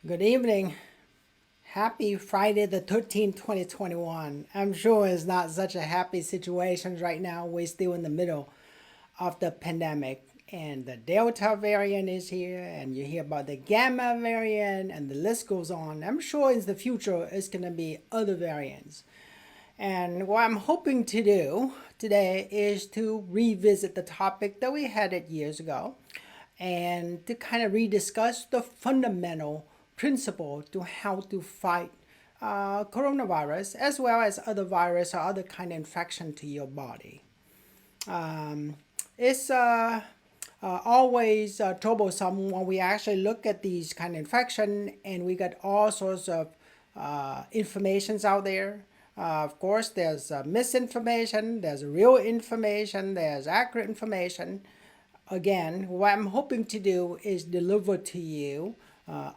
Good evening. Happy Friday the 13th, 2021. I'm sure it's not such a happy situation right now. We're still in the middle of the pandemic, and the Delta variant is here, and you hear about the Gamma variant, and the list goes on. I'm sure in the future it's going to be other variants. And what I'm hoping to do today is to revisit the topic that we had it years ago and to kind of rediscuss the fundamental principle to how to fight coronavirus as well as other virus or other kind of infection to your body. It's always troublesome when we actually look at these kind of infection and we got all sorts of informations out there. Of course, there's misinformation, there's real information, there's accurate information. Again, what I'm hoping to do is deliver to you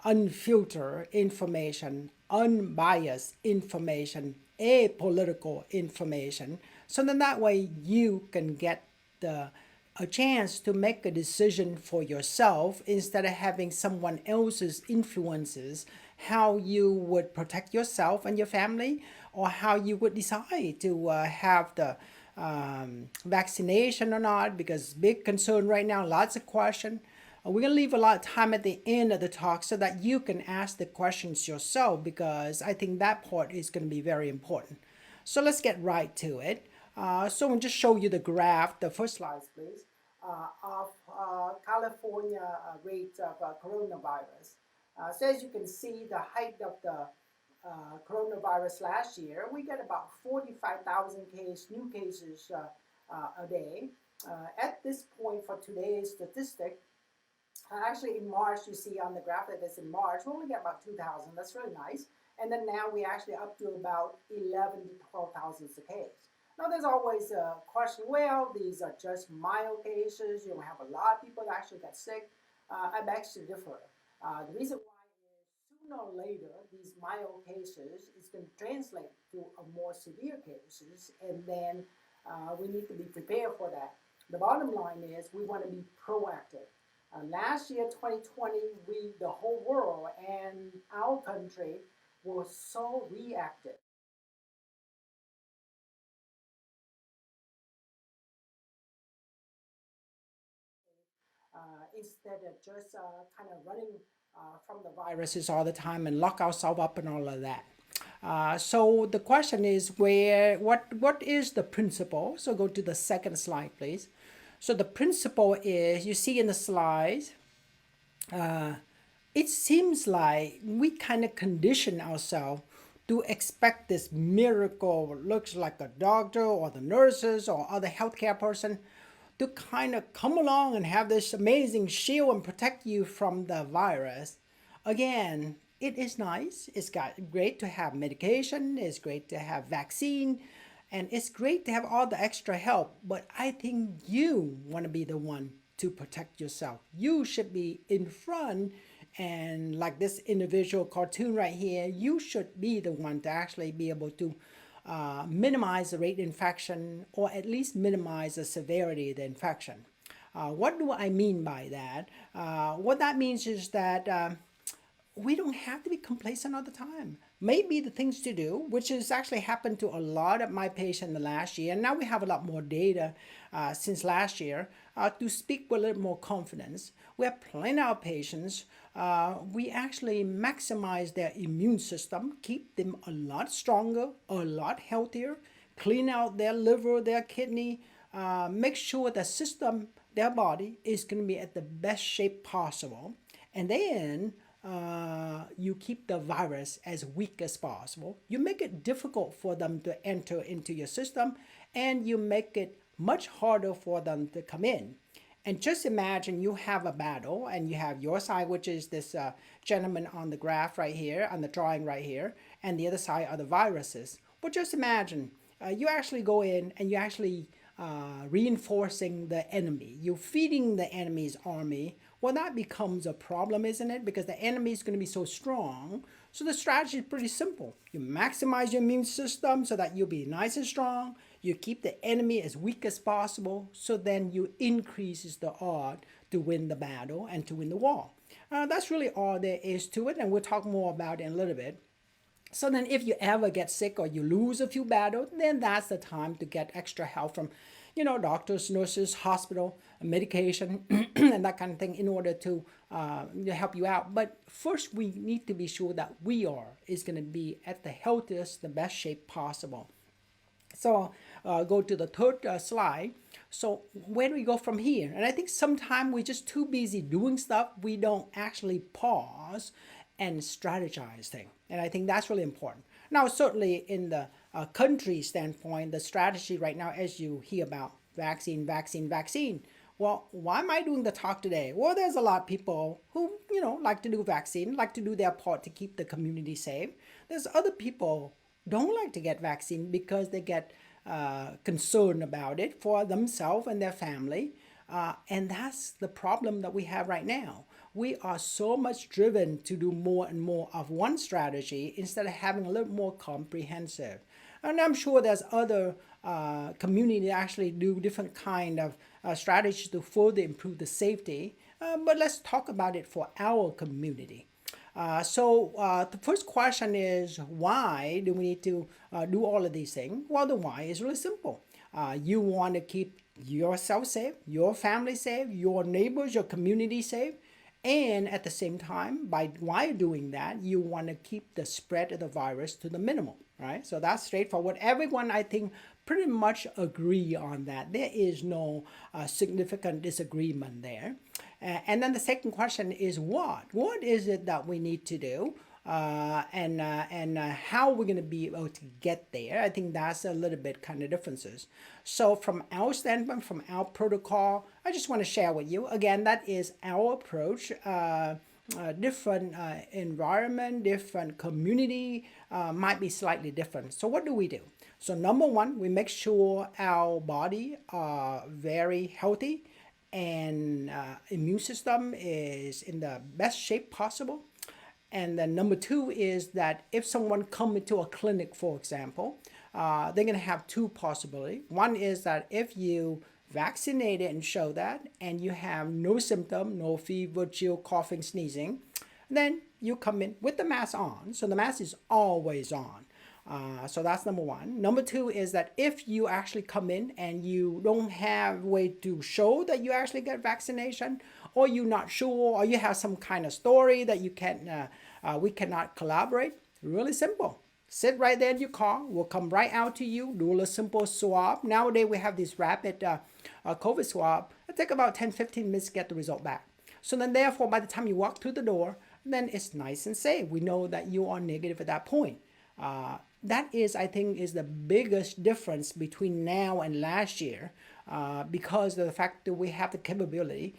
unfiltered information, unbiased information, apolitical information, so then that way you can get a chance to make a decision for yourself instead of having someone else's influences how you would protect yourself and your family or how you would decide to have the vaccination or not, because big concern right now, lots of question. We're going to leave a lot of time at the end of the talk so that you can ask the questions yourself, because I think that part is going to be very important. So let's get right to it. So I'll just show you the graph, the first slide, please, of California rate of coronavirus. So as you can see, the height of the coronavirus last year, we get about 45,000 new cases a day. At this point for today's statistic, actually in March, you see on the graph that it's in March, we only get about 2,000. That's really nice. And then now we actually up to about 11 to 12,000 a case. Now there's always a question, well, these are just mild cases. You have a lot of people that actually got sick. I beg to differ. The reason why is sooner or later, these mild cases is going to translate to a more severe cases, and then we need to be prepared for that. The bottom line is we want to be proactive. Last year, 2020, the whole world and our country was so reactive. Instead of just kind of running from the viruses all the time and lock ourselves up and all of that. So the question is what is the principle? So go to the second slide, please. So the principle is, you see in the slides, it seems like we kind of condition ourselves to expect this miracle, looks like a doctor or the nurses or other healthcare person to kind of come along and have this amazing shield and protect you from the virus. Again, it is nice. It's great to have medication. It's great to have vaccine. And it's great to have all the extra help. But I think you want to be the one to protect yourself. You should be in front, and like this individual cartoon right here, you should be the one to actually be able to minimize the rate of infection, or at least minimize the severity of the infection. What do I mean by that? What that means is that we don't have to be complacent all the time. Maybe the things to do, which has actually happened to a lot of my patients in the last year, and now we have a lot more data since last year to speak with a little more confidence. We have plenty of patients. We actually maximize their immune system, keep them a lot stronger, a lot healthier, clean out their liver, their kidney, make sure the system, their body, is going to be at the best shape possible. And then you keep the virus as weak as possible. You make it difficult for them to enter into your system, and you make it much harder for them to come in. And just imagine you have a battle, and you have your side, which is this gentleman on the graph right here, on the drawing right here, and the other side are the viruses. But just imagine you actually go in and you actually reinforcing the enemy. You're feeding the enemy's army. Well, that becomes a problem, isn't it? Because the enemy is going to be so strong. So the strategy is pretty simple. You maximize your immune system so that you'll be nice and strong. You keep the enemy as weak as possible, so then you increases the odds to win the battle and to win the war. That's really all there is to it, and we'll talk more about it in a little bit. So then if you ever get sick or you lose a few battles, then that's the time to get extra help from, doctors, nurses, hospital, medication, and that kind of thing in order to help you out. But first, we need to be sure that we is going to be at the healthiest, the best shape possible. So go to the third slide. So where do we go from here? And I think sometimes we're just too busy doing stuff. We don't actually pause and strategize things. And I think that's really important. Now, certainly in the country standpoint, the strategy right now, as you hear about vaccine, vaccine, vaccine. Well, why am I doing the talk today? Well, there's a lot of people who, like to do vaccine, like to do their part to keep the community safe. There's other people don't like to get vaccine because they get concerned about it for themselves and their family. And that's the problem that we have right now. We are so much driven to do more and more of one strategy instead of having a little more comprehensive. And I'm sure there's other community that actually do different kind of strategies to further improve the safety. But let's talk about it for our community. So the first question is, why do we need to do all of these things? Well, the why is really simple. You want to keep yourself safe, your family safe, your neighbors, your community safe. And at the same time, while doing that, you want to keep the spread of the virus to the minimum, right? So that's straightforward. Everyone, I think, pretty much agree on that. There is no significant disagreement there. And then the second question is what? What is it that we need to do? And how we're going to be able to get there. I think that's a little bit kind of differences. So from our standpoint, from our protocol, I just want to share with you, again, that is our approach. Different environment, different community might be slightly different. So what do? So number one, we make sure our body are very healthy and immune system is in the best shape possible. And then number two is that if someone come into a clinic, for example, they're going to have two possibilities. One is that if you vaccinated and show that, and you have no symptom, no fever, chill, coughing, sneezing, then you come in with the mask on. So the mask is always on. So that's number one. Number two is that if you actually come in and you don't have a way to show that you actually get vaccination, or you're not sure, or you have some kind of story that you can't, we cannot collaborate, really simple. Sit right there in your car. We'll come right out to you, do a simple swab. Nowadays, we have this rapid COVID swab. It takes about 10-15 minutes to get the result back. So then therefore, by the time you walk through the door, then it's nice and safe. We know that you are negative at that point. That is, I think, is the biggest difference between now and last year because of the fact that we have the capability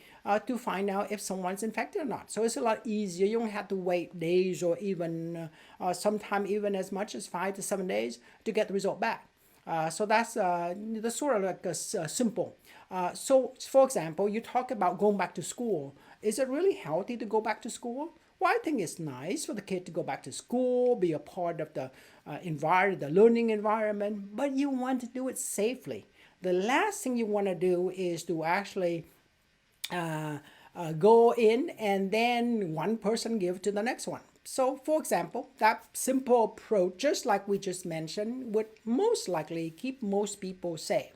to find out if someone's infected or not. So it's a lot easier. You don't have to wait days or even sometime even as much as 5 to 7 days to get the result back. So that's sort of like a simple. So for example, you talk about going back to school. Is it really healthy to go back to school? Well, I think it's nice for the kid to go back to school, be a part of the environment, the learning environment, but you want to do it safely. The last thing you want to do is to actually go in and then one person give to the next one. So, for example, that simple approach, just like we just mentioned, would most likely keep most people safe.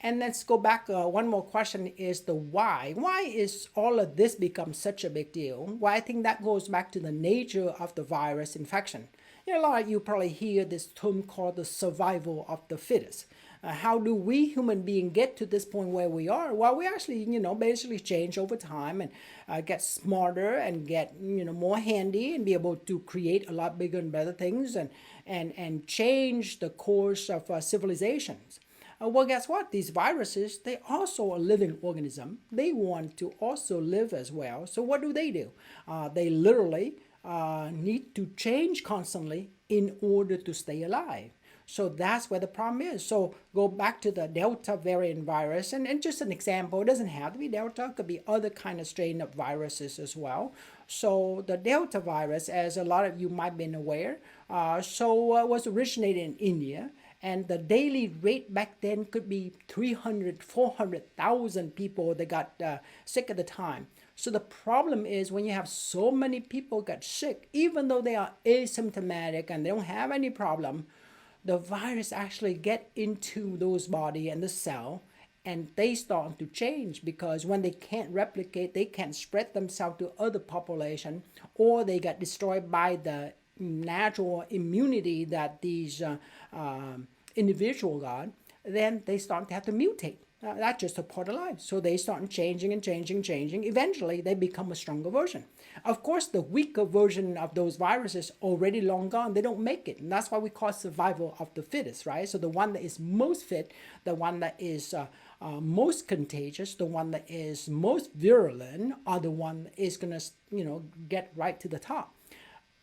And let's go back. One more question is the why. Why is all of this become such a big deal? Well, I think that goes back to the nature of the virus infection. A lot of you probably hear this term called the survival of the fittest. How do we human beings get to this point where we are? Well, we actually, basically change over time and get smarter and get, more handy and be able to create a lot bigger and better things and change the course of civilizations. Well, guess what? These viruses, they also a living organism. They want to also live as well. So what do? They literally need to change constantly in order to stay alive. So that's where the problem is. So go back to the Delta variant virus, and just an example, it doesn't have to be Delta, it could be other kind of strain of viruses as well. So the Delta virus, as a lot of you might have been aware, was originated in India. And the daily rate back then could be 300, 400,000 people that got sick at the time. So the problem is when you have so many people get sick, even though they are asymptomatic and they don't have any problem, the virus actually get into those body and the cell, and they start to change because when they can't replicate, they can't spread themselves to other population, or they get destroyed by the natural immunity that these individual got, then they start to have to mutate. That's just a part of life. So they start changing and changing. Eventually, they become a stronger version. Of course, the weaker version of those viruses already long gone. They don't make it. And that's why we call survival of the fittest, right? So the one that is most fit, the one that is most contagious, the one that is most virulent, are the one that is going to, get right to the top.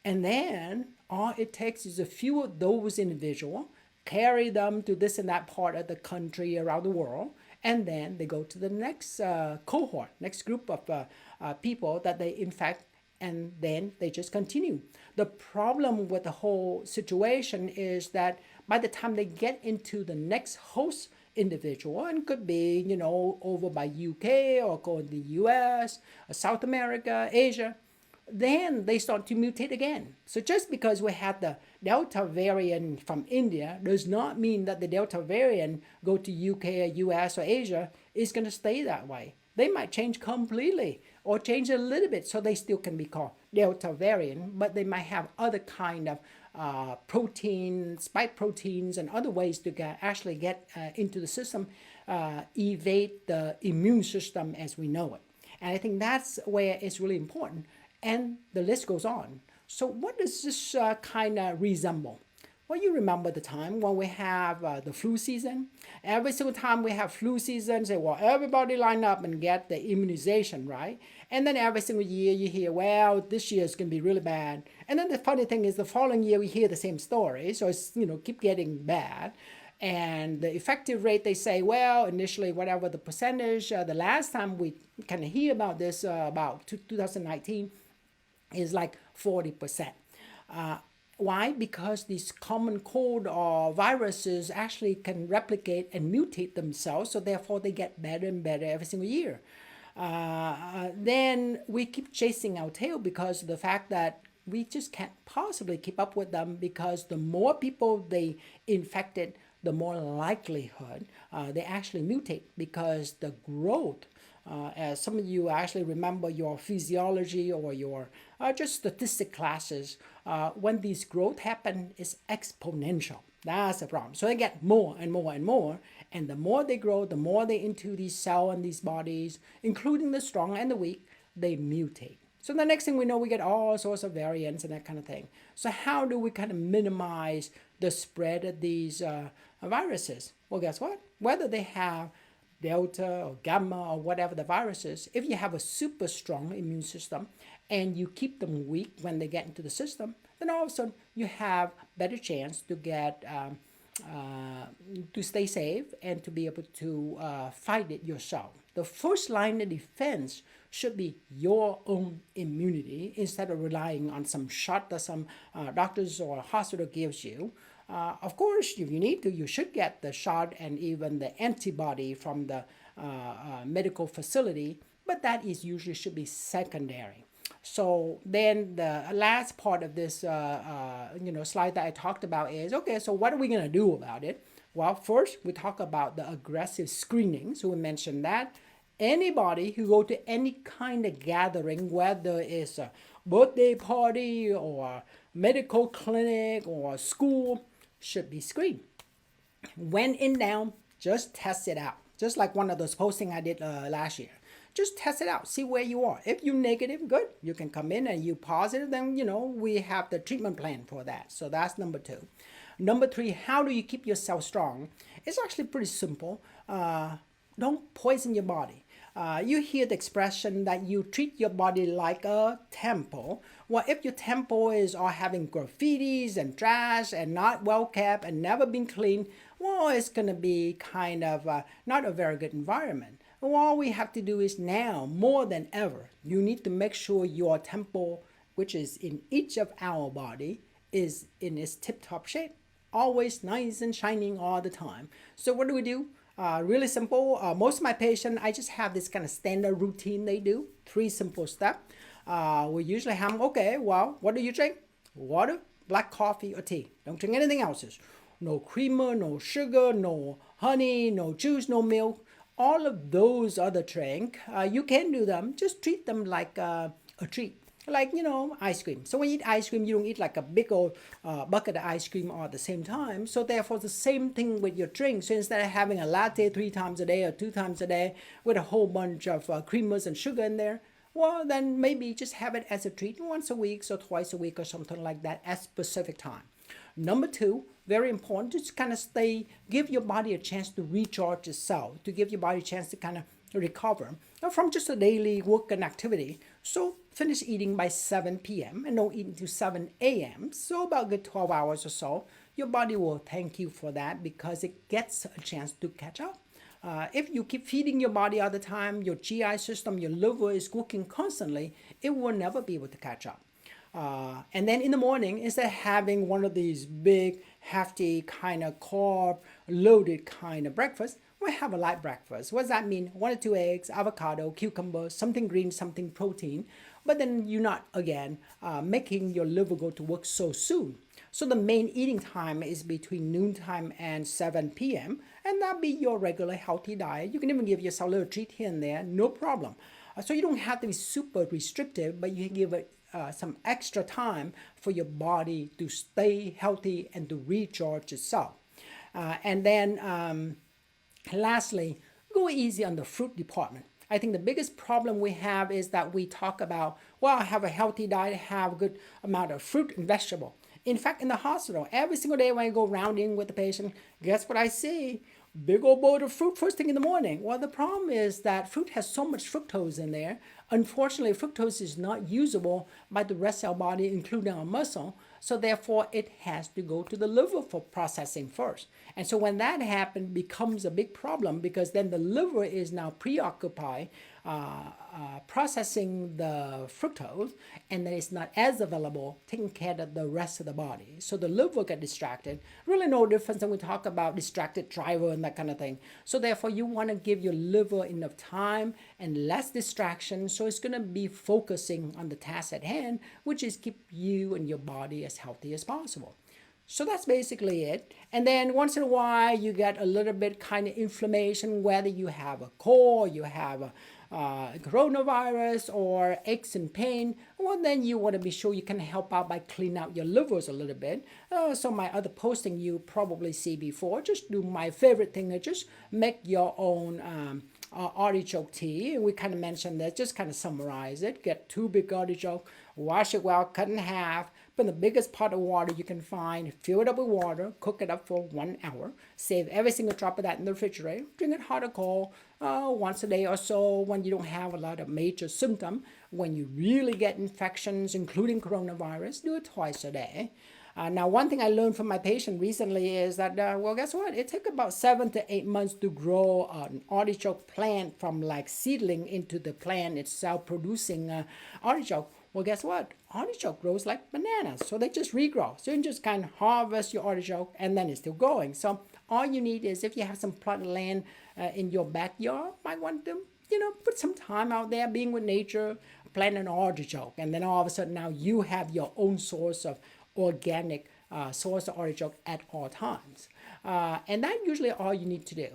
And then all it takes is a few of those individuals, carry them to this and that part of the country around the world, and then they go to the next cohort, next group of people that they infect, and then they just continue. The problem with the whole situation is that by the time they get into the next host individual, and could be, over by UK or go in the US, South America, Asia, then they start to mutate again. So just because we had the Delta variant from India does not mean that the Delta variant go to UK or US or Asia is going to stay that way. They might change completely or change a little bit, so they still can be called Delta variant, but they might have other kind of protein, spike proteins, and other ways to actually get into the system, evade the immune system as we know it. And I think that's where it's really important. And the list goes on. So what does this kind of resemble? Well, you remember the time when we have the flu season. Every single time we have flu season, say, well, everybody line up and get the immunization, right? And then every single year you hear, well, this year is going to be really bad. And then the funny thing is the following year we hear the same story. So it's, keep getting bad. And the effective rate, they say, well, initially, whatever the percentage, the last time we kind of hear about this, about 2019, is like 40%. Why? Because these common cold or viruses actually can replicate and mutate themselves, so therefore they get better and better every single year. Then we keep chasing our tail because of the fact that we just can't possibly keep up with them, because the more people they infected, the more likelihood they actually mutate, because the growth, as some of you actually remember your physiology or your just statistic classes, when these growth happen, is exponential. That's the problem. So they get more and more and more, and the more they grow, the more they into these cells and these bodies, including the strong and the weak, they mutate. So the next thing we know, we get all sorts of variants and that kind of thing. So how do we kind of minimize the spread of these viruses? Well, guess what? Whether they have Delta or Gamma or whatever the virus is, if you have a super strong immune system and you keep them weak when they get into the system, then all of a sudden you have better chance to get to stay safe and to be able to fight it yourself. The first line of defense should be your own immunity instead of relying on some shot that some doctors or hospital gives you. Of course, if you need to, you should get the shot and even the antibody from the medical facility, but that is usually should be secondary. So then the last part of this slide that I talked about is, okay, so what are we going to do about it? Well, first we talk about the aggressive screening. So we mentioned that anybody who go to any kind of gathering, whether it's a birthday party or medical clinic or school, should be screened. When in doubt, just test it out. Just like one of those postings I did last year. Just test it out. See where you are. If you're negative, good. You can come in, and you positive, then, we have the treatment plan for that. So that's number 2. Number 3, how do you keep yourself strong? It's actually pretty simple. Don't poison your body. You hear the expression that you treat your body like a temple. Well, if your temple is all having graffitis and trash and not well kept and never been cleaned, well, it's going to be kind of not a very good environment. Well, all we have to do is now, more than ever, you need to make sure your temple, which is in each of our body, is in its tip-top shape. Always nice and shining all the time. So what do? Really simple. Most of my patients, I just have this kind of standard routine they do. 3 simple steps. We usually have them, okay, well, what do you drink? Water, black coffee, or tea. Don't drink anything else. No creamer, no sugar, no honey, no juice, no milk. All of those other drinks, you can do them. Just treat them like a treat. Like, ice cream. So when you eat ice cream, you don't eat like a big old bucket of ice cream all at the same time. So therefore, the same thing with your drink. So instead of having a latte 3 times a day or 2 times a day with a whole bunch of creamers and sugar in there, well, then maybe just have it as a treat once a week, so twice a week or something like that at specific time. Number 2, very important, just kind of give your body a chance to recharge itself, to give your body a chance to kind of recover from just a daily work and activity. So finish eating by 7 p.m. and don't eat until 7 a.m. So about good 12 hours or so. Your body will thank you for that because it gets a chance to catch up. If you keep feeding your body all the time, your GI system, your liver is working constantly, it will never be able to catch up. And then in the morning, instead of having one of these big, hefty, kind of carb-loaded kind of breakfast, we have a light breakfast. What does that mean? 1 or 2 eggs, avocado, cucumber, something green, something protein. But then you're not, again, making your liver go to work so soon. So the main eating time is between noontime and 7 p.m. And that'll be your regular healthy diet. You can even give yourself a little treat here and there, no problem. So you don't have to be super restrictive, but you can give it some extra time for your body to stay healthy and to recharge itself. And then lastly, go easy on the fruit department. I think the biggest problem we have is that we talk about, well, have a healthy diet, have a good amount of fruit and vegetable. In fact, in the hospital, every single day when I go rounding with the patient, guess what I see? Big old bowl of fruit first thing in the morning. Well, the problem is that fruit has so much fructose in there. Unfortunately, fructose is not usable by the rest of our body, including our muscle. So therefore, it has to go to the liver for processing first. And so when that happens, becomes a big problem because then the liver is now preoccupied processing the fructose, and then it's not as available taking care of the rest of the body. So the liver get distracted. Really no difference when we talk about distracted driver and that kind of thing. So therefore, you want to give your liver enough time and less distraction, so it's going to be focusing on the task at hand, which is keep you and your body as healthy as possible. So that's basically it. And then once in a while, you get a little bit kind of inflammation, whether you have a cold, you have a coronavirus or aches and pain. Well, then you want to be sure you can help out by clean out your livers a little bit. So my other posting you probably see before, just do my favorite thing, just make your own artichoke tea. We kind of mentioned that, just kind of summarize it. Get 2 big artichoke, wash it well, cut in half, put in the biggest pot of water you can find, fill it up with water, cook it up for 1 hour, save every single drop of that in the refrigerator, drink it hot or cold once a day or so when you don't have a lot of major symptom. When you really get infections, including coronavirus, do it twice a day. Now, one thing I learned from my patient recently is that, well, guess what? It took about 7 to 8 months to grow an artichoke plant from like seedling into the plant itself producing artichoke. Well, guess what? Artichoke grows like bananas, so they just regrow. So you can just kind of harvest your artichoke and then it's still going. So all you need is, if you have some plot of land in your backyard, might want to, put some time out there being with nature, plant an artichoke, and then all of a sudden now you have your own source of organic source of artichoke at all times. And that's usually all you need to do.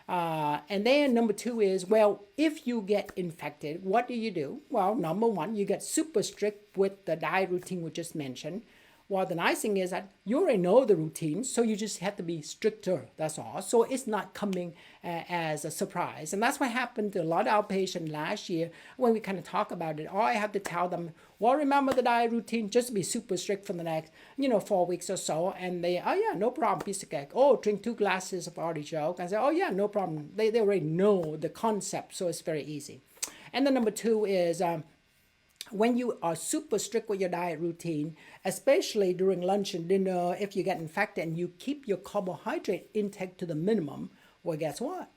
And then number 2 is, well, if you get infected, what do? Well, number 1, you get super strict with the diet routine we just mentioned. Well, the nice thing is that you already know the routine, so you just have to be stricter, that's all. So it's not coming as a surprise. And that's what happened to a lot of our patients last year when we kind of talk about it. All I have to tell them, well, remember the diet routine, just be super strict for the next, 4 weeks or so. And they, oh yeah, no problem, piece of cake. Oh, drink 2 glasses of artichoke. And I say, oh yeah, no problem. They already know the concept, so it's very easy. And then number 2 is, when you are super strict with your diet routine, especially during lunch and dinner, if you get infected and you keep your carbohydrate intake to the minimum, well, guess what?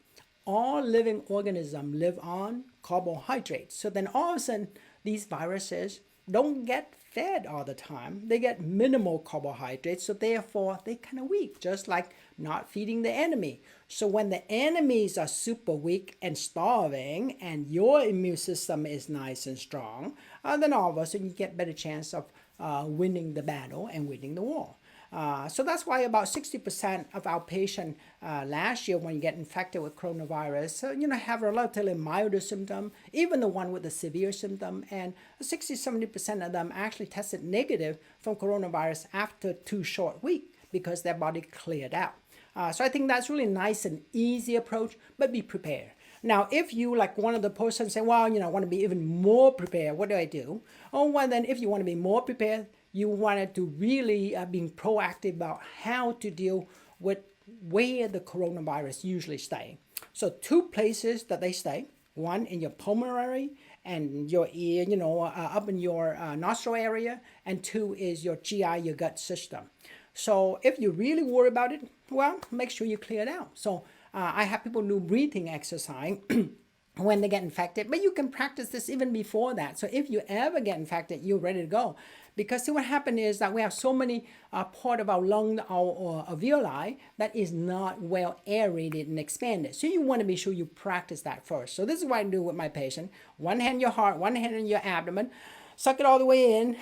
All living organisms live on carbohydrates. So then all of a sudden, these viruses don't get fed all the time, they get minimal carbohydrates, so therefore they kind of weak, just like not feeding the enemy. So when the enemies are super weak and starving and your immune system is nice and strong, then all of a sudden you get better chance of winning the battle and winning the war. So that's why about 60% of our patients last year, when you get infected with coronavirus, have a relatively milder symptom, even the one with the severe symptom, and 60-70% of them actually tested negative from coronavirus after 2 short weeks because their body cleared out. So I think that's really nice and easy approach, but be prepared. Now, if you, like one of the persons, say, well, I want to be even more prepared, what do I do? Oh, well, then if you want to be more prepared, you wanted to really being proactive about how to deal with where the coronavirus usually stay. So 2 places that they stay, one in your pulmonary and your ear, up in your nostril area, and 2 is your GI, your gut system. So if you really worry about it, well, make sure you clear it out. So I have people do breathing exercise when they get infected, but you can practice this even before that. So if you ever get infected, you're ready to go. Because see, what happened is that we have so many part of our lung, our alveoli, that is not well aerated and expanded. So you want to be sure you practice that first. So this is what I do with my patient. One hand in your heart, one hand in your abdomen. Suck it all the way in,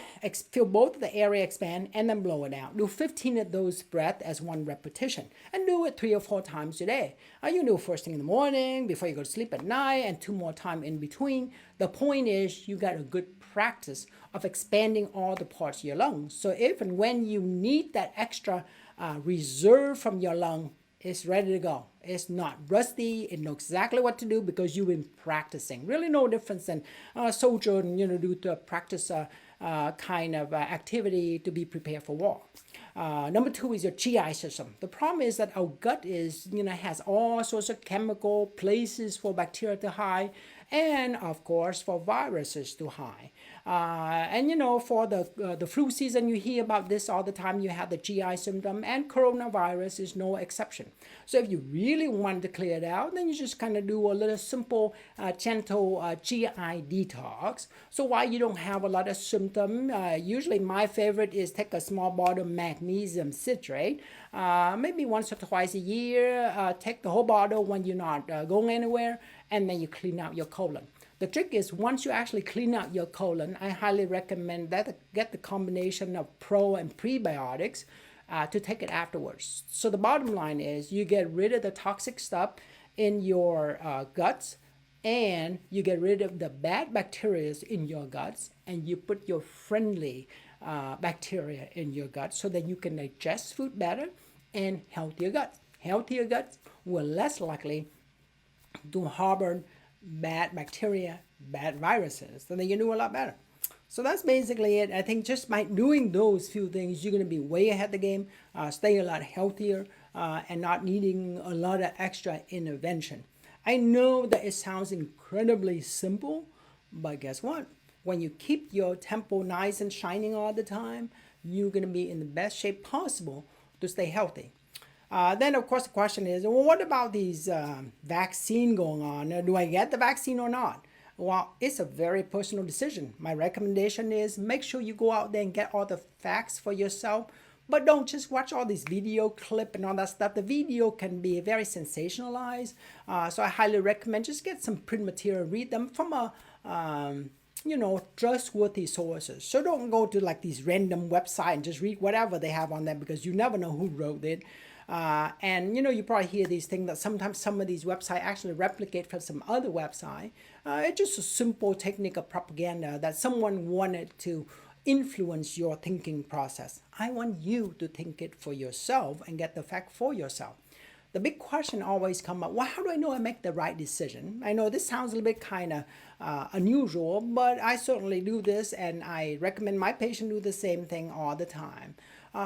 feel both of the area expand, and then blow it out. Do 15 of those breaths as 1 repetition, and do it 3 or 4 times a day. You can do it first thing in the morning, before you go to sleep at night, and 2 more times in between. The point is, you got a good practice of expanding all the parts of your lungs. So if and when you need that extra reserve from your lung, it's ready to go. It's not rusty. It knows exactly what to do because you've been practicing. Really no difference than a soldier, do to practice kind of activity to be prepared for war. Number 2 is your GI system. The problem is that our gut is, has all sorts of chemical places for bacteria to hide, and of course for viruses to hide. For the flu season, you hear about this all the time. You have the GI symptom, and coronavirus is no exception. So if you really want to clear it out, then you just kind of do a little simple, gentle GI detox. So while you don't have a lot of symptom, usually my favorite is take a small bottle of magnesium citrate, maybe once or twice a year. Take the whole bottle when you're not going anywhere, and then you clean out your colon. The trick is, once you actually clean out your colon, I highly recommend that get the combination of pro and prebiotics to take it afterwards. So the bottom line is, you get rid of the toxic stuff in your guts, and you get rid of the bad bacteria in your guts, and you put your friendly bacteria in your gut so that you can digest food better and healthier guts. Healthier guts will less likely to harbor bad bacteria, bad viruses, so then you do a lot better. So that's basically it. I think just by doing those few things, you're going to be way ahead of the game, stay a lot healthier, and not needing a lot of extra intervention. I know that it sounds incredibly simple, but guess what? When you keep your temple nice and shining all the time, you're going to be in the best shape possible to stay healthy. Then, of course, the question is, well, what about these vaccine going on? Do I get the vaccine or not? Well, it's a very personal decision. My recommendation is make sure you go out there and get all the facts for yourself, but don't just watch all these video clip and all that stuff. The video can be very sensationalized, so I highly recommend just get some print material, read them from a trustworthy sources. So don't go to like these random websites and just read whatever they have on there, because you never know who wrote it. You probably hear these things that sometimes some of these websites actually replicate from some other website. It's just a simple technique of propaganda that someone wanted to influence your thinking process. I want you to think it for yourself and get the fact for yourself. The big question always comes up, well, how do I know I make the right decision? I know this sounds a little bit kind of unusual, but I certainly do this, and I recommend my patient do the same thing all the time.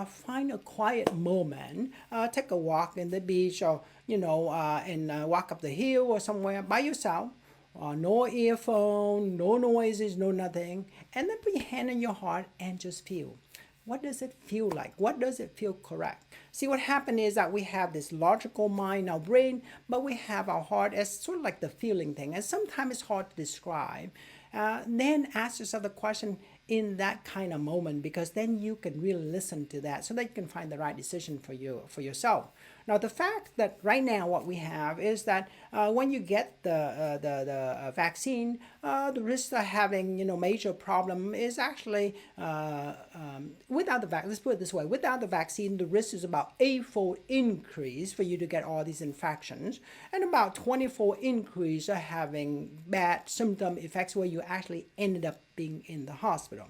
Find a quiet moment, take a walk in the beach, or and walk up the hill or somewhere by yourself. No earphone, no noises, no nothing, and then put your hand on your heart and just feel. What does it feel like? What does it feel correct? See, what happened is that we have this logical mind, our brain, but we have our heart as sort of like the feeling thing, and sometimes it's hard to describe. Then ask yourself the question, in that kind of moment, because then you can really listen to that so that you can find the right decision for yourself. Now, the fact that right now what we have is that when you get the vaccine, the risk of having major problem is actually without the vaccine. Let's put it this way: without the vaccine, the risk is about 8-fold increase for you to get all these infections, and about 20-fold increase of having bad symptom effects where you actually ended up being in the hospital.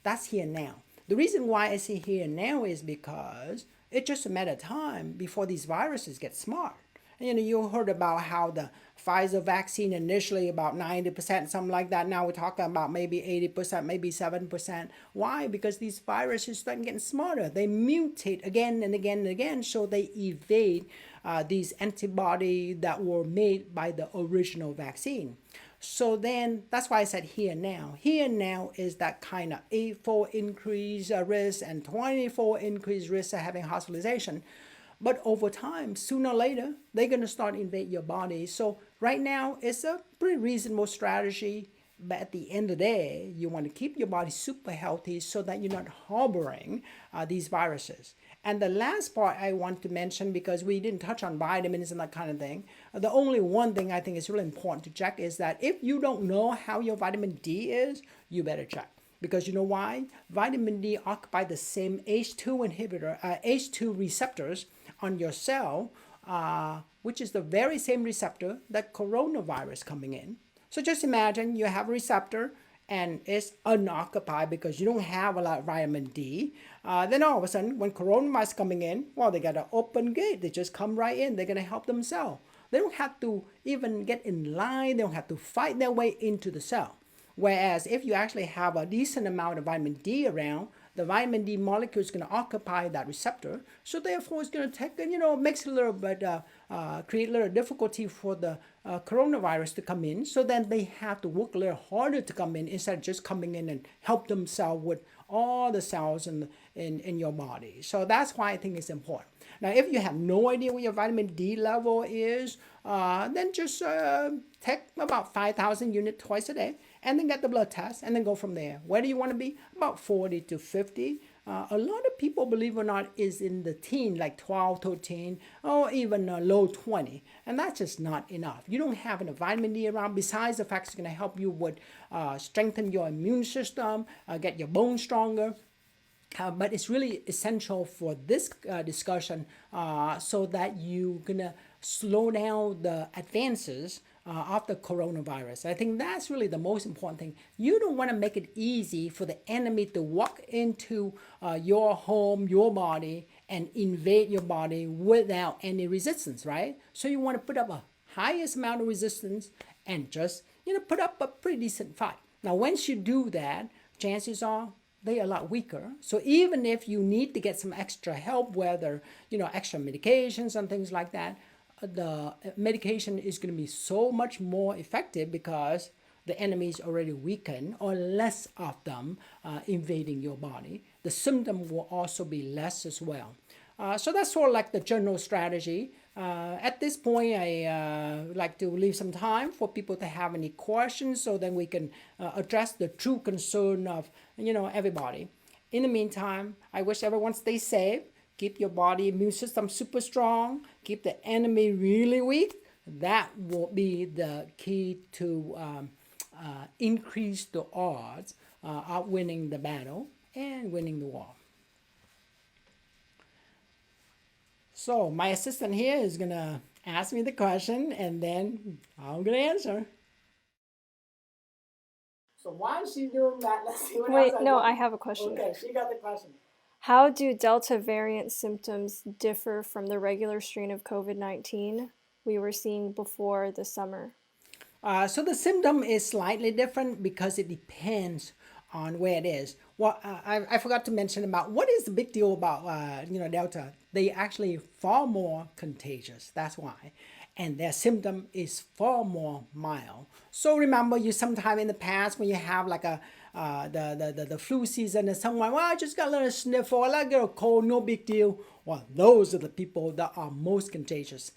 That's here now. The reason why I say here now is because it's just a matter of time before these viruses get smart. You heard about how the Pfizer vaccine initially about 90%, something like that. Now we're talking about maybe 80%, maybe 7%. Why? Because these viruses start getting smarter. They mutate again and again and again, so they evade these antibodies that were made by the original vaccine. So then that's why I said here now. Here now is that kind of 8-fold increase risk and 20-fold increased risk of having hospitalization. But over time, sooner or later, they're going to start invade your body. So right now, it's a pretty reasonable strategy. But at the end of the day, you want to keep your body super healthy so that you're not harboring these viruses. And the last part I want to mention, because we didn't touch on vitamins and that kind of thing, the only one thing I think is really important to check is that if you don't know how your vitamin D is, you better check. Because you know why? Vitamin D occupy the same H2 receptors on your cell, which is the very same receptor that coronavirus coming in. So just imagine you have a receptor and it's unoccupied because you don't have a lot of vitamin D. Then all of a sudden, when coronavirus coming in, well, they got an open gate. They just come right in. They're going to help themselves. They don't have to even get in line. They don't have to fight their way into the cell. Whereas if you actually have a decent amount of vitamin D around, the vitamin D molecule is going to occupy that receptor. So therefore, it's going to take, makes it a little bit, create a little difficulty for the coronavirus to come in. So then they have to work a little harder to come in instead of just coming in and help themselves with all the cells in your body. So that's why I think it's important. Now, if you have no idea what your vitamin D level is, then just take about 5,000 units twice a day, and then get the blood test, and then go from there. Where do you want to be? About 40 to 50. A lot of people, believe it or not, is in the teen, like 12, 13, or even low 20. And that's just not enough. You don't have enough vitamin D around, besides the fact it's going to help you with strengthen your immune system, get your bones stronger. But it's really essential for this discussion so that you're going to slow down the advances of the coronavirus. I think that's really the most important thing. You don't want to make it easy for the enemy to walk into your home, your body, and invade your body without any resistance, right? So you want to put up a highest amount of resistance and just, put up a pretty decent fight. Now, once you do that, chances are they're a lot weaker. So even if you need to get some extra help, whether, extra medications and things like that, the medication is going to be so much more effective because the enemy is already weakened or less of them invading your body. The symptom will also be less as well. So that's sort of like the general strategy. At this point, I like to leave some time for people to have any questions so then we can address the true concern of, everybody. In the meantime, I wish everyone stays safe. Keep your body immune system super strong. Keep the enemy really weak. That will be the key to increase the odds of winning the battle and winning the war. So my assistant here is going to ask me the question, and then I'm going to answer. So while she's doing that, let's see what else. Wait, no, I have a question. Okay, she got the question. How do Delta variant symptoms differ from the regular strain of COVID-19 we were seeing before the summer? So the symptom is slightly different because it depends on where it is. Well, I forgot to mention about what is the big deal about Delta. They actually far more contagious. That's why. And their symptom is far more mild. So remember, you sometime in the past when you have like the flu season and someone, well, I just got a little sniffle, I got a cold, no big deal. Well, those are the people that are most contagious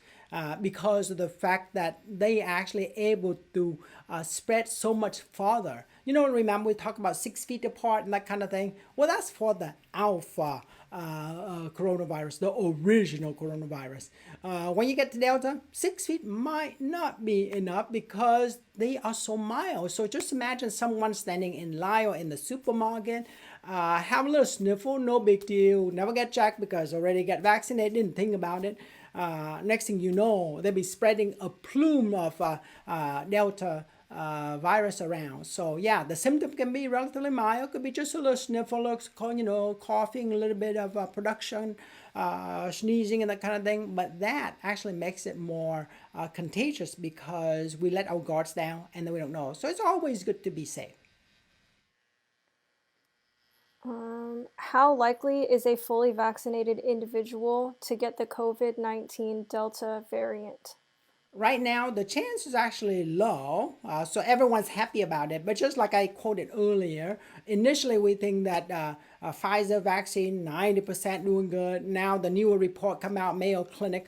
because of the fact that they actually able to spread so much farther. Remember we talked about 6 feet apart and that kind of thing? Well, that's for the alpha coronavirus, the original coronavirus. When you get to Delta, 6 feet might not be enough because they are so mild. So just imagine someone standing in line or in the supermarket, have a little sniffle, no big deal, never get checked because already got vaccinated, didn't think about it. Next thing you know, they'll be spreading a plume of Delta virus around. So yeah, the symptom can be relatively mild. Could be just a little sniffle, coughing, a little bit of production, sneezing, and that kind of thing. But that actually makes it more contagious because we let our guards down and then we don't know. So it's always good to be safe. How likely is a fully vaccinated individual to get the COVID-19 Delta variant? Right now, the chance is actually low, so everyone's happy about it. But just like I quoted earlier, initially we think that Pfizer vaccine 90% doing good. Now the newer report come out, Mayo Clinic,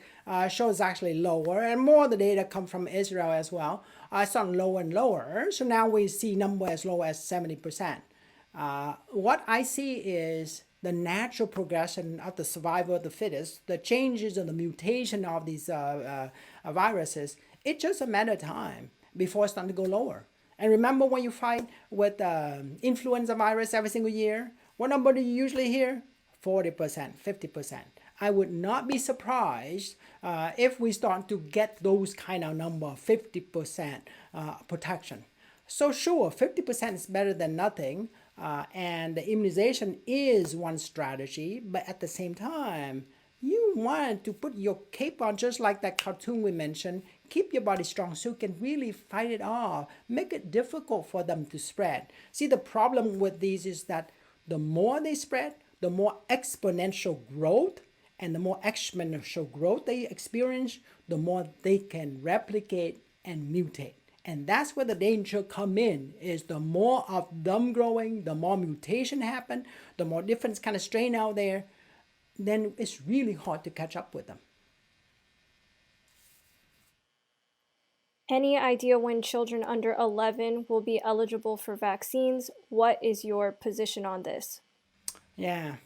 shows actually lower, and more of the data come from Israel as well. It's on lower and lower, so now we see number as low as 70%. What I see is the natural progression of the survival of the fittest, the changes and the mutation of these viruses. It's just a matter of time before it's starting to go lower. And remember when you fight with influenza virus every single year, what number do you usually hear? 40%, 50%. I would not be surprised if we start to get those kind of number, 50% protection. So sure, 50% is better than nothing, and the immunization is one strategy, but at the same time, you want to put your cape on just like that cartoon we mentioned, keep your body strong so you can really fight it off, make it difficult for them to spread. See, the problem with these is that the more they spread, the more exponential growth, and the more exponential growth they experience, the more they can replicate and mutate. And that's where the danger come in, is the more of them growing, the more mutation happen, the more different kind of strain out there, then it's really hard to catch up with them. Any idea when children under 11 will be eligible for vaccines? What is your position on this? Yeah,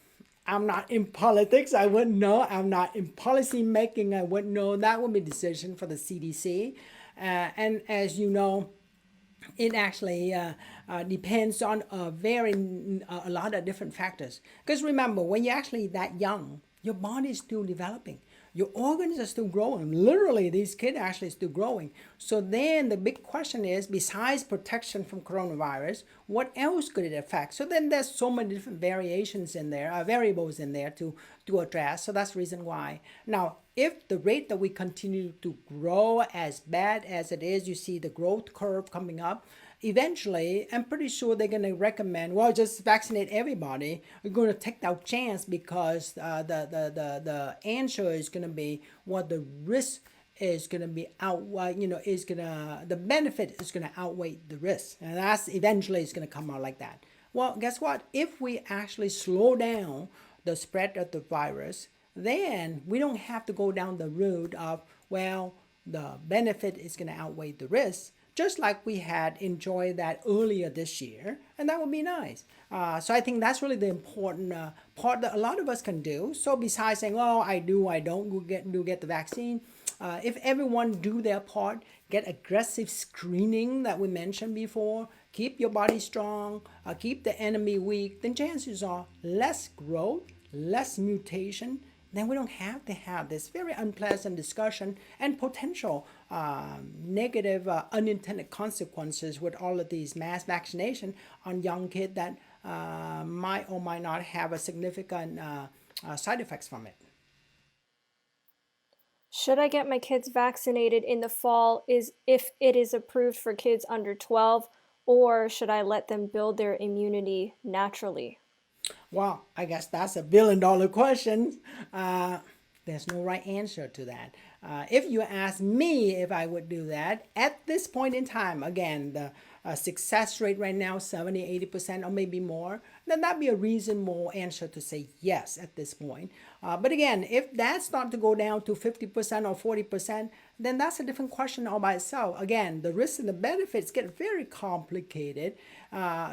I'm not in politics. I wouldn't know. I'm not in policy making. I wouldn't know. That would be a decision for the CDC. And as you know, it actually depends on a lot of different factors. Because remember, when you're actually that young, your body is still developing. Your organs are still growing. Literally, these kids are actually still growing. So then the big question is, besides protection from coronavirus, what else could it affect? So then there's so many different variations in there, variables in there to address. So that's the reason why. Now, if the rate that we continue to grow as bad as it is, you see the growth curve coming up, eventually, I'm pretty sure they're going to recommend, well, just vaccinate everybody. We're going to take that chance because the answer is going to be what the risk is going to be the benefit is going to outweigh the risk. And that's eventually it's going to come out like that. Well, guess what? If we actually slow down the spread of the virus, then we don't have to go down the road of, well, the benefit is going to outweigh the risk, just like we had enjoyed that earlier this year, and that would be nice. So I think that's really the important part that a lot of us can do. So besides saying, oh, I don't get the vaccine, if everyone do their part, get aggressive screening that we mentioned before, keep your body strong, keep the enemy weak, then chances are less growth, less mutation, then we don't have to have this very unpleasant discussion and potential negative unintended consequences with all of these mass vaccination on young kids that might or might not have a significant side effects from it. Should I get my kids vaccinated in the fall if it is approved for kids under 12, or should I let them build their immunity naturally? Well, I guess that's a $1 billion question. There's no right answer to that. If you ask me if I would do that, at this point in time, again, the success rate right now, 70, 80%, or maybe more, then that'd be a reasonable answer to say yes at this point. But again, if that's not to go down to 50% or 40%, then that's a different question all by itself. Again, the risks and the benefits get very complicated.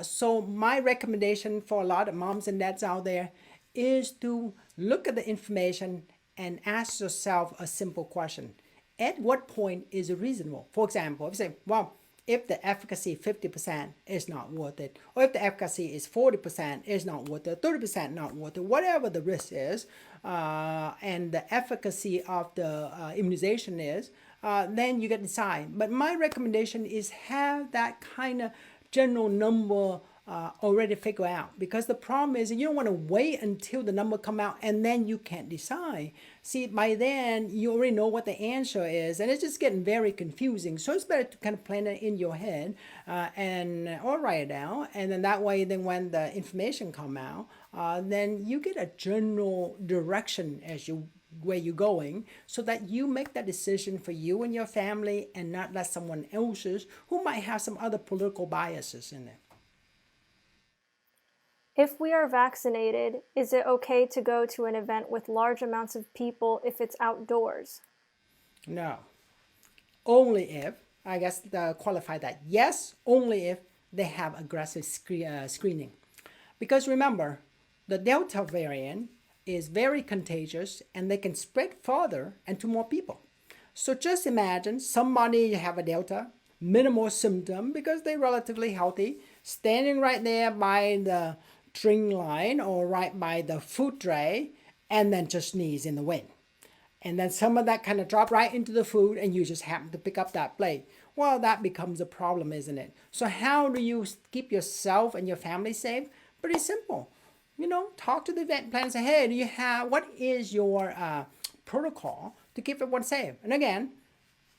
So my recommendation for a lot of moms and dads out there is to look at the information and ask yourself a simple question. At what point is it reasonable? For example, if you say, well, if the efficacy 50% is not worth it, or if the efficacy is 40% is not worth it, 30% not worth it, whatever the risk is, and the efficacy of the immunization is, then you get to decide. But my recommendation is have that kind of general number already figured out, because the problem is you don't want to wait until the number come out and then you can't decide. See, by then you already know what the answer is, and it's just getting very confusing. So it's better to kind of plan it in your head or write it down, and then that way, then when the information come out, then you get a general direction as you where you're going, so that you make that decision for you and your family and not let someone else's who might have some other political biases in it. If we are vaccinated, is it okay to go to an event with large amounts of people if it's outdoors? No. Only if, I guess qualify that. Yes, only if they have aggressive screening. Because remember, the Delta variant is very contagious and they can spread further and to more people. So just imagine somebody have a Delta, minimal symptom because they're relatively healthy, standing right there by the drink line or right by the food tray, and then just sneeze in the wind. And then some of that kind of drop right into the food and you just happen to pick up that plate. Well, that becomes a problem, isn't it? So how do you keep yourself and your family safe? Pretty simple. Talk to the event planner and say, hey, what is your protocol to keep everyone safe? And again,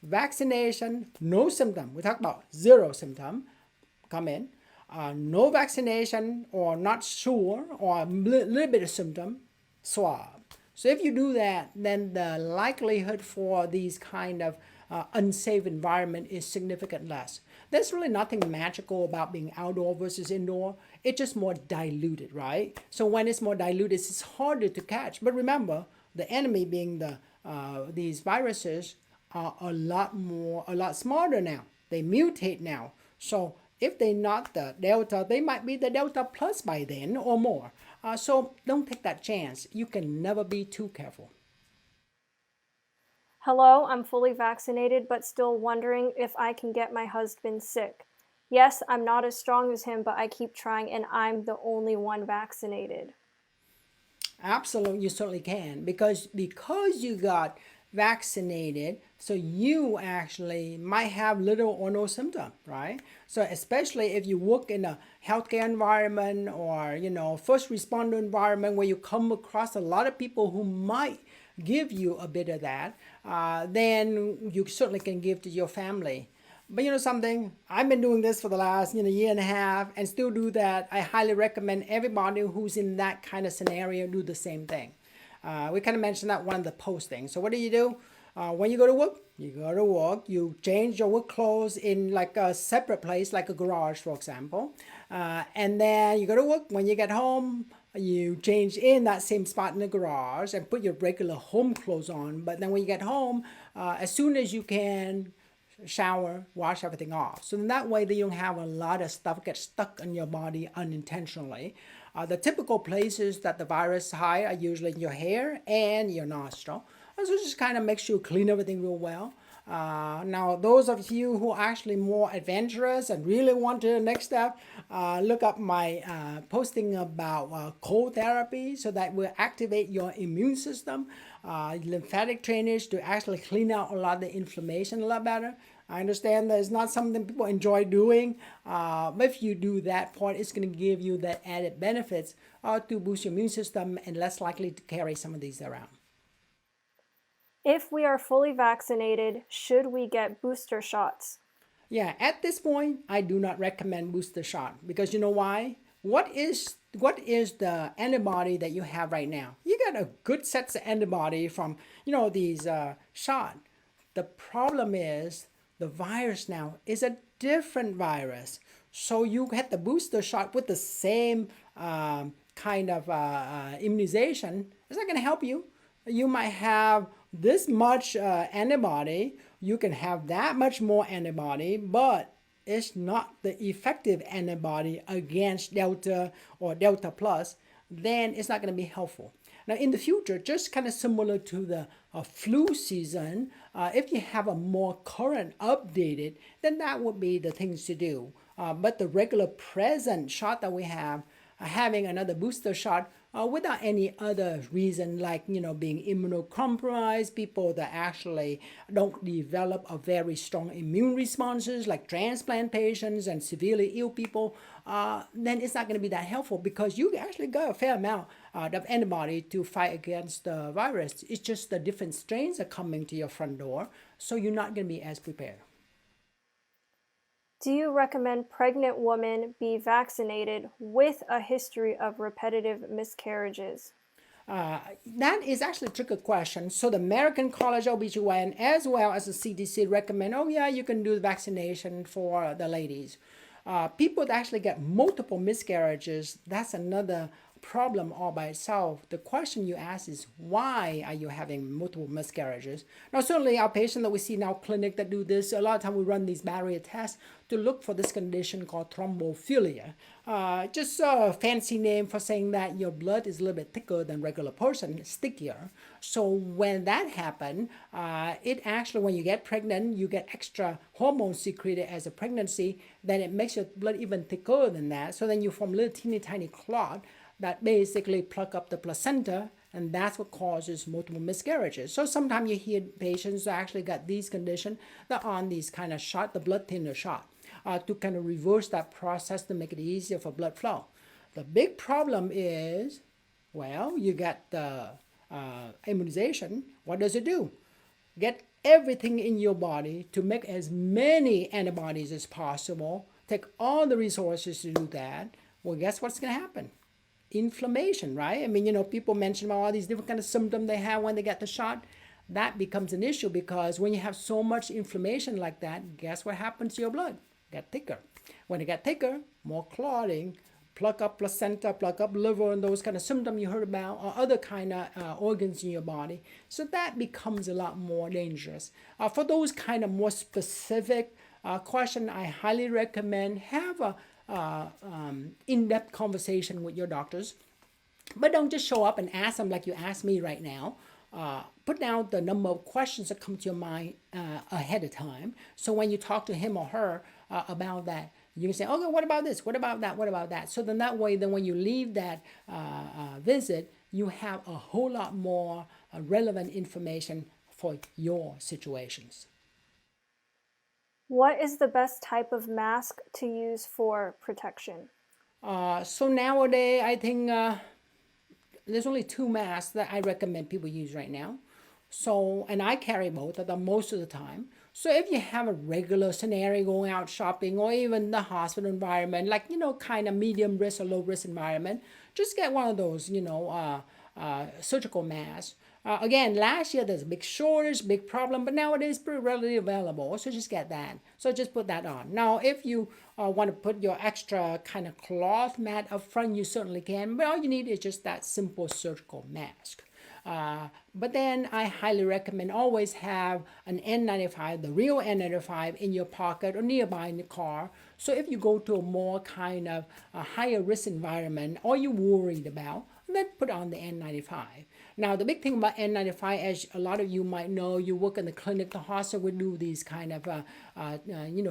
vaccination, no symptom. We talk about zero symptom, come in. No vaccination or not sure or a little bit of symptom, swab. So if you do that, then the likelihood for these kind of unsafe environment is significantly less. There's really nothing magical about being outdoor versus indoor. It's just more diluted, right? So when it's more diluted, it's harder to catch. But remember, the enemy being these viruses are a lot smarter now. They mutate now. So if they're not the Delta, they might be the Delta plus by then or more. So don't take that chance. You can never be too careful. Hello, I'm fully vaccinated, but still wondering if I can get my husband sick. Yes, I'm not as strong as him, but I keep trying and I'm the only one vaccinated. Absolutely, you certainly can, because you got vaccinated, so you actually might have little or no symptom, right? So especially if you work in a healthcare environment or first responder environment where you come across a lot of people who might give you a bit of that, then you certainly can give to your family. But something, I've been doing this for the last year and a half and still do that. I highly recommend everybody who's in that kind of scenario do the same thing. We kind of mentioned that one of the postings. So what do? When you go to work, you change your work clothes in like a separate place, like a garage, for example. And then you go to work. When you get home, you change in that same spot in the garage and put your regular home clothes on. But then when you get home, as soon as you can, shower, wash everything off. So in that way, you don't have a lot of stuff get stuck on your body unintentionally. The typical places that the virus hide are usually in your hair and your nostril. So just kind of make sure you clean everything real well. Now, those of you who are actually more adventurous and really want to the next step, look up my posting about cold therapy, so that will activate your immune system, lymphatic drainage to actually clean out a lot of the inflammation a lot better. I understand that it's not something people enjoy doing, but if you do that part, it's going to give you that added benefits to boost your immune system and less likely to carry some of these around. If we are fully vaccinated, should we get booster shots? Yeah, at this point, I do not recommend booster shot, because you know why? What is what is the antibody that you have right now? You got a good set of antibody from, these shot. The problem is the virus now is a different virus. So you had the booster shot with the same kind of immunization. It's not going to help you. You might have this much antibody. You can have that much more antibody, but it's not the effective antibody against Delta or Delta plus, then it's not going to be helpful. Now, in the future, just kind of similar to the flu season, if you have a more current, updated, then that would be the things to do. But the regular present shot that we have, having another booster shot without any other reason, like being immunocompromised, people that actually don't develop a very strong immune responses, like transplant patients and severely ill people, then it's not going to be that helpful because you actually got a fair amount of antibody to fight against the virus. It's just the different strains are coming to your front door, so you're not going to be as prepared. Do you recommend pregnant women be vaccinated with a history of repetitive miscarriages? That is actually a tricky question. So the American College of OBGYN as well as the CDC recommend, oh yeah, you can do the vaccination for the ladies. People that actually get multiple miscarriages, that's another problem all by itself. The question you ask is, why are you having multiple miscarriages? Now, certainly our patients that we see in our clinic that do this, a lot of time we run these barrier tests to look for this condition called thrombophilia. Just a fancy name for saying that your blood is a little bit thicker than regular person, stickier. So when that happens, it actually, when you get pregnant, you get extra hormones secreted as a pregnancy, then it makes your blood even thicker than that. So then you form little teeny tiny clot that basically plug up the placenta, and that's what causes multiple miscarriages. So sometimes you hear patients that actually got these conditions that are on these kind of shot, the blood thinner shot, to kind of reverse that process to make it easier for blood flow. The big problem is, well, you get the immunization. What does it do? Get everything in your body to make as many antibodies as possible, take all the resources to do that. Well, guess what's going to happen? Inflammation, right? I mean, people mention about all these different kind of symptoms they have when they get the shot. That becomes an issue because when you have so much inflammation like that, guess what happens to your blood? Get thicker. When it get thicker, more clotting, plug up placenta, plug up liver, and those kind of symptoms you heard about, or other kind of organs in your body. So that becomes a lot more dangerous. For those kind of more specific question, I highly recommend have a in-depth conversation with your doctors, but don't just show up and ask them like you asked me right now. Put down the number of questions that come to your mind ahead of time. So when you talk to him or her about that, you can say, okay, what about this? What about that? What about that? So then that way, then when you leave that visit, you have a whole lot more relevant information for your situations. What is the best type of mask to use for protection? So nowadays, I think there's only two masks that I recommend people use right now. So, and I carry both of them most of the time. So if you have a regular scenario going out shopping or even the hospital environment, like, kind of medium risk or low risk environment, just get one of those, surgical masks. Again, last year there's a big shortage, big problem, but nowadays it's pretty readily available. So just get that. So just put that on. Now, if you want to put your extra kind of cloth mat up front, you certainly can. But all you need is just that simple surgical mask. But then I highly recommend always have an N95, the real N95 in your pocket or nearby in the car. So if you go to a more kind of a higher risk environment or you're worried about, then put on the N95. Now, the big thing about N95, as a lot of you might know, you work in the clinic, the hospital will do these kind of,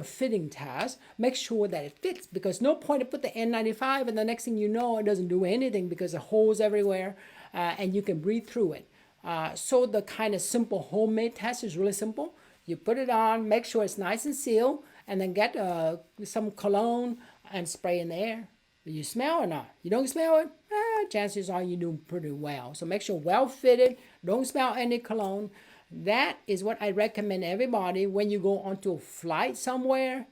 fitting tests. Make sure that it fits, because no point to put the N95 and the next thing you know, it doesn't do anything because the holes everywhere and you can breathe through it. So the kind of simple homemade test is really simple. You put it on, make sure it's nice and sealed, and then get some cologne and spray in the air. Do you smell or not? You don't smell it? Chances are you do pretty well. So make sure well fitted, don't smell any cologne. That is what I recommend everybody when you go onto a flight somewhere.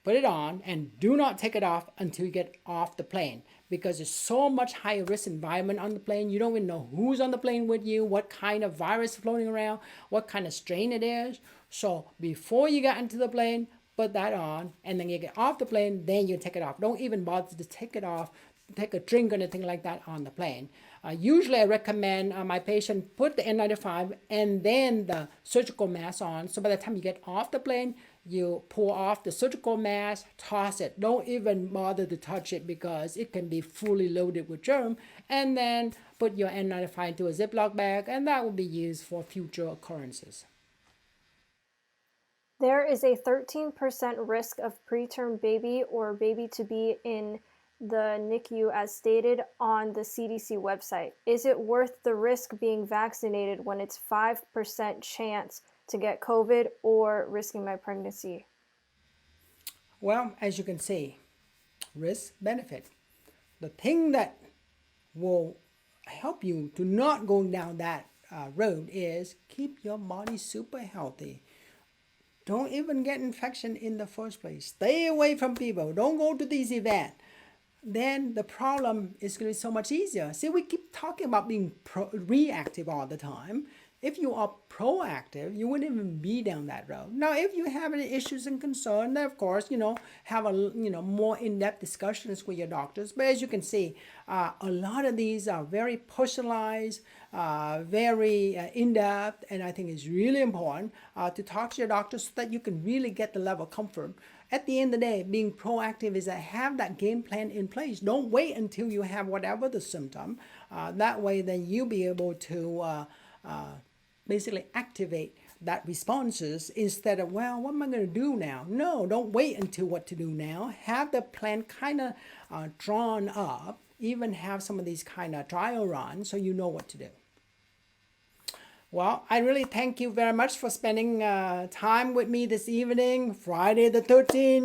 put it on, and do not take it off until you get off the plane, because it's so much higher risk environment on the plane. You don't even know who's on the plane with you, what kind of virus is floating around, what kind of strain it is. So before you get into the plane, put that on, and then you get off the plane, then you take it off. Don't even bother to take it off, take a drink or anything like that on the plane. Usually I recommend my patient put the N95 and then the surgical mask on. So by the time you get off the plane, you pull off the surgical mask, toss it. Don't even bother to touch it because it can be fully loaded with germ. And then put your N95 into a Ziploc bag, and that will be used for future occurrences. There is a 13% risk of preterm baby or baby to be in the NICU as stated on the CDC website. Is it worth the risk being vaccinated when it's 5% chance to get COVID or risking my pregnancy? Well, as you can see, risk benefit. The thing that will help you to not go down that road is keep your body super healthy. Don't even get infection in the first place. Stay away from people. Don't go to these events. Then the problem is going to be so much easier. See, we keep talking about being reactive all the time. If you are proactive, you wouldn't even be down that road. Now, if you have any issues and concern, then of course, have a more in-depth discussions with your doctors. But as you can see, a lot of these are very personalized, very in-depth, and I think it's really important to talk to your doctor so that you can really get the level of comfort. At the end of the day, being proactive is to have that game plan in place. Don't wait until you have whatever the symptom. That way, then you'll be able to basically activate that responses instead of, well, what am I going to do now? No, don't wait until what to do now. Have the plan kind of drawn up. Even have some of these kind of trial runs so you know what to do. Well, I really thank you very much for spending time with me this evening. Friday the 13th,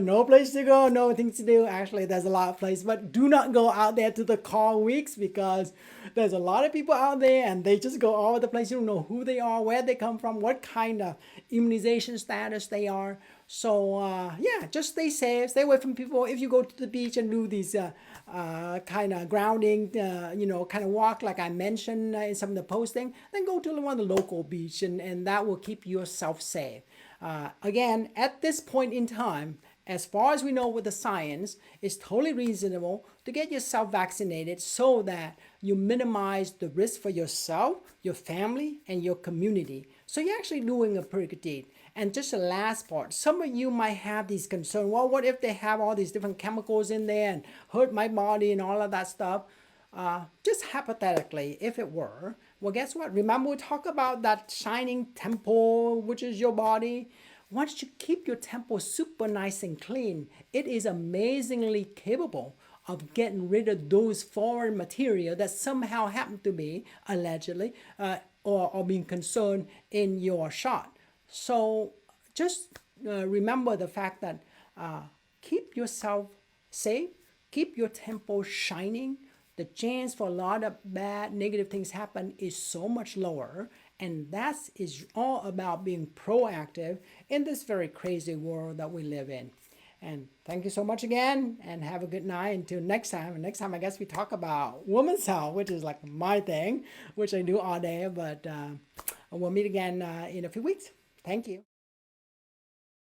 no place to go, no things to do. Actually, there's a lot of places, but do not go out there to the call weeks because there's a lot of people out there and they just go all over the place. You don't know who they are, where they come from, what kind of immunization status they are. So, just stay safe, stay away from people. If you go to the beach and do these kind of grounding, kind of walk like I mentioned in some of the posting, then go to one of the local beach and that will keep yourself safe. Again, at this point in time, as far as we know with the science, it's totally reasonable to get yourself vaccinated so that you minimize the risk for yourself, your family, and your community. So you're actually doing a pretty good deed. And just the last part, some of you might have these concerns. Well, what if they have all these different chemicals in there and hurt my body and all of that stuff? Just hypothetically, if it were, well, guess what? Remember we talked about that shining temple, which is your body? Once you keep your temple super nice and clean, it is amazingly capable of getting rid of those foreign material that somehow happen to be, allegedly, or being concerned in your shot. So just remember the fact that keep yourself safe, keep your temple shining. The chance for a lot of bad, negative things happen is so much lower. And that is all about being proactive in this very crazy world that we live in. And thank you so much again, and have a good night until next time. And next time, I guess we talk about women's health, which is like my thing, which I do all day. But we'll meet again in a few weeks. Thank you.